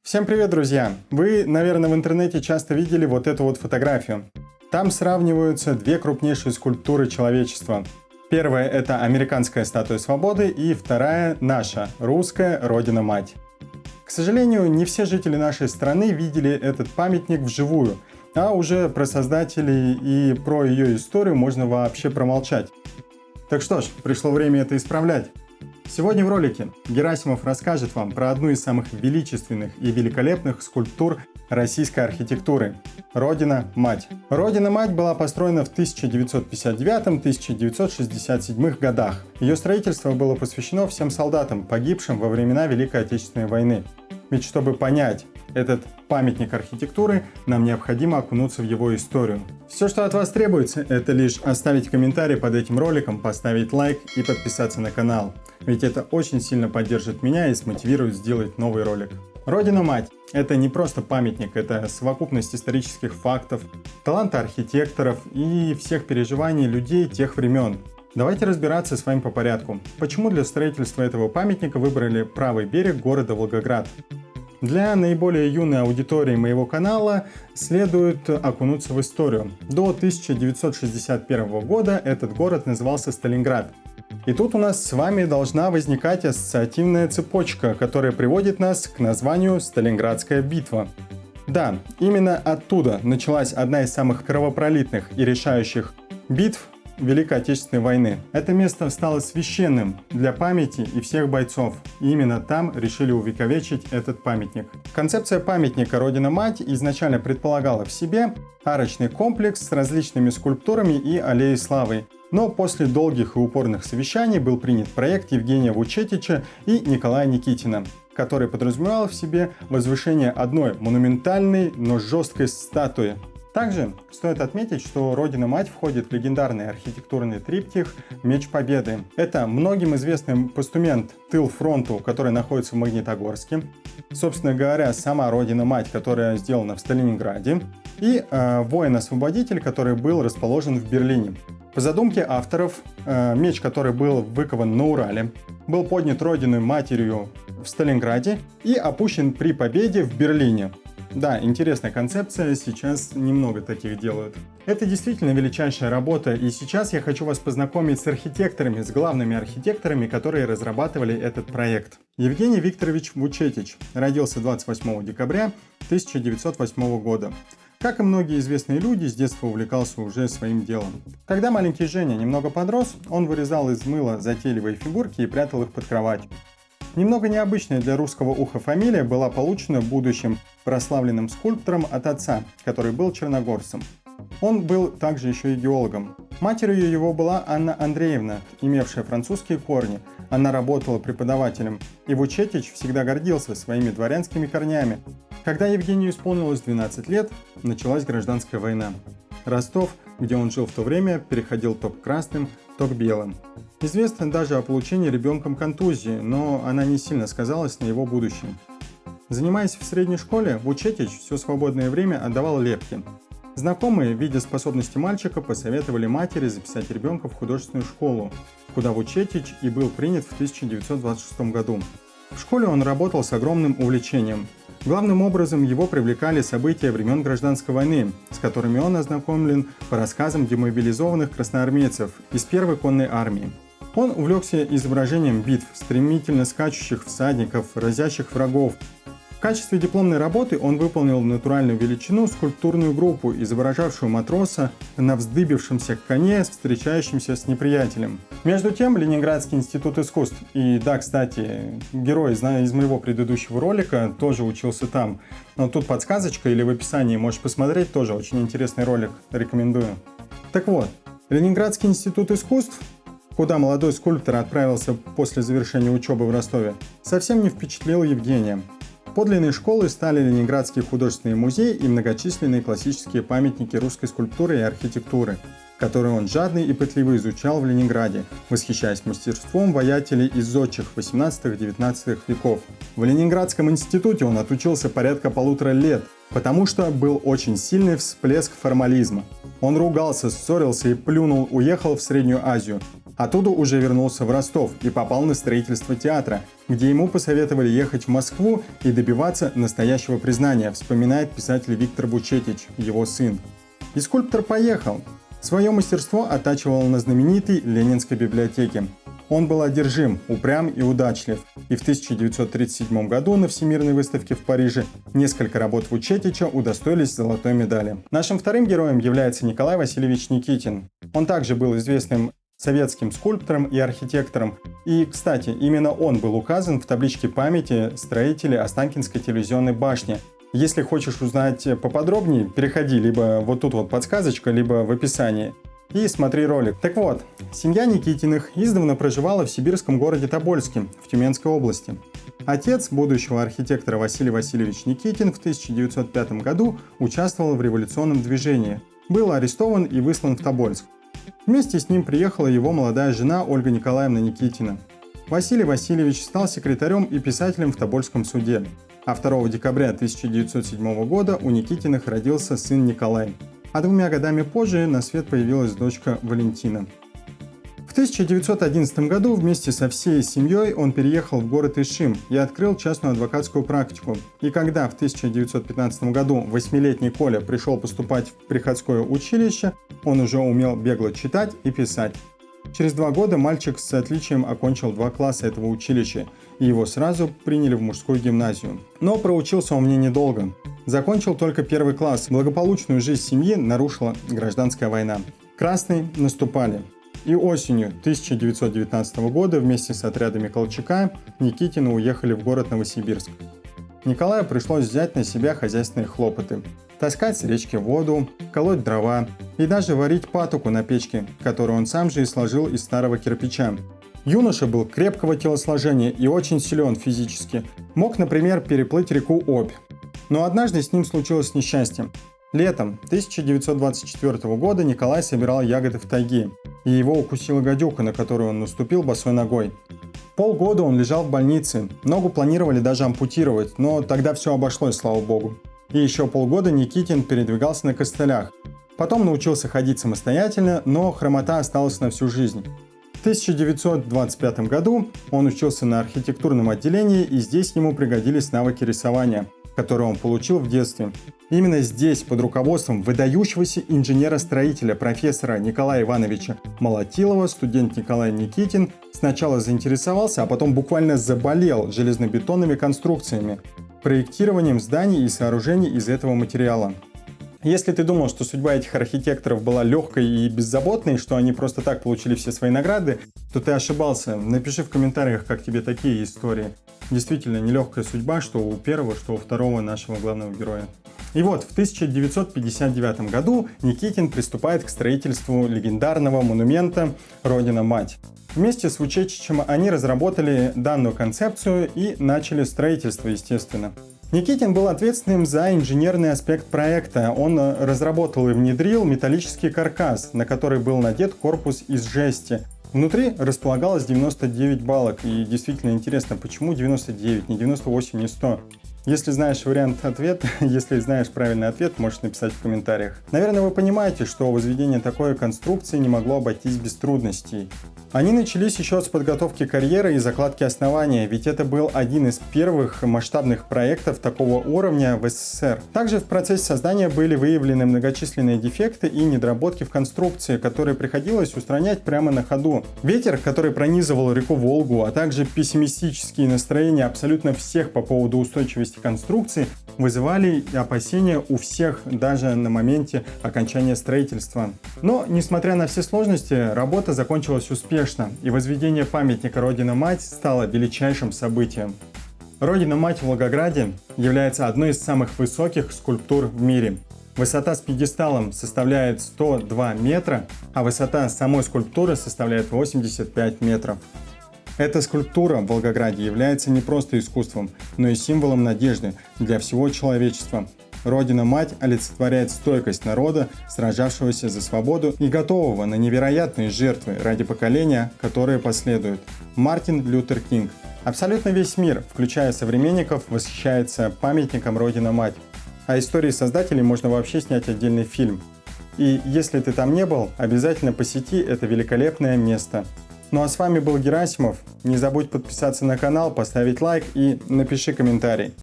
Всем привет, друзья! Вы, наверное, в интернете часто видели вот эту вот фотографию. Там сравниваются две крупнейшие скульптуры человечества. Первая – это американская статуя свободы, и вторая – наша, русская Родина-Мать. К сожалению, не все жители нашей страны видели этот памятник вживую, а уже про создателей и про ее историю можно вообще промолчать. Так что ж, пришло время это исправлять. Сегодня в ролике Герасимов расскажет вам про одну из самых величественных и великолепных скульптур российской архитектуры – Родина-Мать. Родина-Мать была построена в 1959-1967 годах. Ее строительство было посвящено всем солдатам, погибшим во времена Великой Отечественной войны. Ведь чтобы понять этот памятник архитектуры, нам необходимо окунуться в его историю. Все, что от вас требуется, это лишь оставить комментарий под этим роликом, поставить лайк и подписаться на канал. Ведь это очень сильно поддержит меня и смотивирует сделать новый ролик. Родина-Мать – это не просто памятник, это совокупность исторических фактов, таланта архитекторов и всех переживаний людей тех времен. Давайте разбираться с вами по порядку. Почему для строительства этого памятника выбрали правый берег города Волгоград? Для наиболее юной аудитории моего канала следует окунуться в историю. До 1961 года этот город назывался Сталинград. И тут у нас с вами должна возникать ассоциативная цепочка, которая приводит нас к названию Сталинградская битва. Да, именно оттуда началась одна из самых кровопролитных и решающих битв Великой Отечественной войны. Это место стало священным для памяти и всех бойцов. И именно там решили увековечить этот памятник. Концепция памятника Родина-Мать изначально предполагала в себе арочный комплекс с различными скульптурами и аллеей славы. Но после долгих и упорных совещаний был принят проект Евгения Вучетича и Николая Никитина, который подразумевал в себе возвышение одной монументальной, но жесткой статуи. Также стоит отметить, что Родина-Мать входит в легендарный архитектурный триптих «Меч Победы». Это многим известный постумент «Тыл фронту», который находится в Магнитогорске. Собственно говоря, сама Родина-Мать, которая сделана в Сталинграде. И воин-освободитель, который был расположен в Берлине. По задумке авторов, меч, который был выкован на Урале, был поднят Родиной-Матерью в Сталинграде и опущен при победе в Берлине. Да, интересная концепция, сейчас немного таких делают. Это действительно величайшая работа, и сейчас я хочу вас познакомить с архитекторами, с главными архитекторами, которые разрабатывали этот проект. Евгений Викторович Вучетич родился 28 декабря 1908 года. Как и многие известные люди, с детства увлекался уже своим делом. Когда маленький Женя немного подрос, он вырезал из мыла затейливые фигурки и прятал их под кровать. Немного необычная для русского уха фамилия была получена будущим прославленным скульптором от отца, который был черногорцем. Он был также еще и геологом. Матерью его была Анна Андреевна, имевшая французские корни. Она работала преподавателем, и Вучетич всегда гордился своими дворянскими корнями. Когда Евгению исполнилось 12 лет, началась гражданская война. Ростов, где он жил в то время, переходил то к красным, то к белым. Известно даже о получении ребенком контузии, но она не сильно сказалась на его будущем. Занимаясь в средней школе, Вучетич все свободное время отдавал лепки. Знакомые, видя способности мальчика, посоветовали матери записать ребенка в художественную школу, куда Вучетич и был принят в 1926 году. В школе он работал с огромным увлечением. Главным образом его привлекали события времен Гражданской войны, с которыми он ознакомлен по рассказам демобилизованных красноармейцев из первой конной армии. Он увлекся изображением битв, стремительно скачущих всадников, разящих врагов. В качестве дипломной работы он выполнил в натуральную величину скульптурную группу, изображавшую матроса на вздыбившемся коне, встречающемся с неприятелем. Между тем, Ленинградский институт искусств, и да, кстати, герой из моего предыдущего ролика тоже учился там, но тут подсказочка или в описании можешь посмотреть, тоже очень интересный ролик, рекомендую. Так вот, Ленинградский институт искусств, куда молодой скульптор отправился после завершения учебы в Ростове, совсем не впечатлил Евгения. Подлинной школой стали Ленинградский художественный музей и многочисленные классические памятники русской скульптуры и архитектуры, которые он жадно и пытливо изучал в Ленинграде, восхищаясь мастерством воятелей и зодчих 18-19 веков. В Ленинградском институте он отучился порядка 1,5 лет, потому что был очень сильный всплеск формализма. Он ругался, ссорился и плюнул, уехал в Среднюю Азию. Оттуда уже вернулся в Ростов и попал на строительство театра, где ему посоветовали ехать в Москву и добиваться настоящего признания, вспоминает писатель Виктор Бучетич, его сын. И скульптор поехал. Свое мастерство оттачивал на знаменитой Ленинской библиотеке. Он был одержим, упрям и удачлив, и в 1937 году на Всемирной выставке в Париже несколько работ Вучетича удостоились золотой медали. Нашим вторым героем является Николай Васильевич Никитин. Он также был известным советским скульптором и архитектором. И, кстати, именно он был указан в табличке памяти строителей Останкинской телевизионной башни. Если хочешь узнать поподробнее, переходи либо вот тут вот подсказочка, либо в описании. И смотри ролик. Так вот, семья Никитиных издавна проживала в сибирском городе Тобольске, в Тюменской области. Отец будущего архитектора Василий Васильевич Никитин в 1905 году участвовал в революционном движении, был арестован и выслан в Тобольск. Вместе с ним приехала его молодая жена Ольга Николаевна Никитина. Василий Васильевич стал секретарем и писателем в Тобольском суде, а 2 декабря 1907 года у Никитиных родился сын Николай. А 2 годами позже на свет появилась дочка Валентина. В 1911 году вместе со всей семьей он переехал в город Ишим и открыл частную адвокатскую практику. И когда в 1915 году 8-летний Коля пришел поступать в приходское училище, он уже умел бегло читать и писать. Через 2 года мальчик с отличием окончил 2 класса этого училища, и его сразу приняли в мужскую гимназию. Но проучился он в ней недолго. Закончил только 1 класс. Благополучную жизнь семьи нарушила гражданская война. Красные наступали. И осенью 1919 года вместе с отрядами Колчака Никитины уехали в город Новосибирск. Николаю пришлось взять на себя хозяйственные хлопоты. Таскать с речки воду, колоть дрова и даже варить патоку на печке, которую он сам же и сложил из старого кирпича. Юноша был крепкого телосложения и очень силен физически. Мог, например, переплыть реку Обь. Но однажды с ним случилось несчастье. Летом 1924 года Николай собирал ягоды в тайге, и его укусила гадюка, на которую он наступил босой ногой. Полгода он лежал в больнице, ногу планировали даже ампутировать, но тогда все обошлось, слава богу. И еще полгода Никитин передвигался на костылях. Потом научился ходить самостоятельно, но хромота осталась на всю жизнь. В 1925 году он учился на архитектурном отделении, и здесь ему пригодились навыки рисования, которые он получил в детстве. Именно здесь, под руководством выдающегося инженера-строителя профессора Николая Ивановича Молотилова, студент Николай Никитин сначала заинтересовался, а потом буквально заболел железнобетонными конструкциями, проектированием зданий и сооружений из этого материала. Если ты думал, что судьба этих архитекторов была легкой и беззаботной, что они просто так получили все свои награды, то ты ошибался. Напиши в комментариях, как тебе такие истории. Действительно, нелегкая судьба, что у первого, что у второго нашего главного героя. И вот, в 1959 году Никитин приступает к строительству легендарного монумента «Родина-мать». Вместе с Вучетичем они разработали данную концепцию и начали строительство, естественно. Никитин был ответственным за инженерный аспект проекта. Он разработал и внедрил металлический каркас, на который был надет корпус из жести. Внутри располагалось 99 балок. И действительно интересно, почему 99, не 98, не 100? Если знаешь вариант ответа, если знаешь правильный ответ, можешь написать в комментариях. Наверное, вы понимаете, что возведение такой конструкции не могло обойтись без трудностей. Они начались еще с подготовки карьера и закладки основания, ведь это был один из первых масштабных проектов такого уровня в СССР. Также в процессе создания были выявлены многочисленные дефекты и недоработки в конструкции, которые приходилось устранять прямо на ходу. Ветер, который пронизывал реку Волгу, а также пессимистические настроения абсолютно всех по поводу устойчивости конструкции вызывали опасения у всех даже на моменте окончания строительства. Но, несмотря на все сложности, работа закончилась успешно, и возведение памятника Родина-мать стало величайшим событием. Родина-мать в Волгограде является одной из самых высоких скульптур в мире. Высота с пьедесталом составляет 102 метра, а высота самой скульптуры составляет 85 метров. Эта скульптура в Волгограде является не просто искусством, но и символом надежды для всего человечества. Родина-мать олицетворяет стойкость народа, сражавшегося за свободу и готового на невероятные жертвы ради поколения, которые последуют. Мартин Лютер Кинг. Абсолютно весь мир, включая современников, восхищается памятником Родина-мать. О истории создателей можно вообще снять отдельный фильм. И если ты там не был, обязательно посети это великолепное место. Ну а с вами был Герасимов. Не забудь подписаться на канал, поставить лайк и напиши комментарий.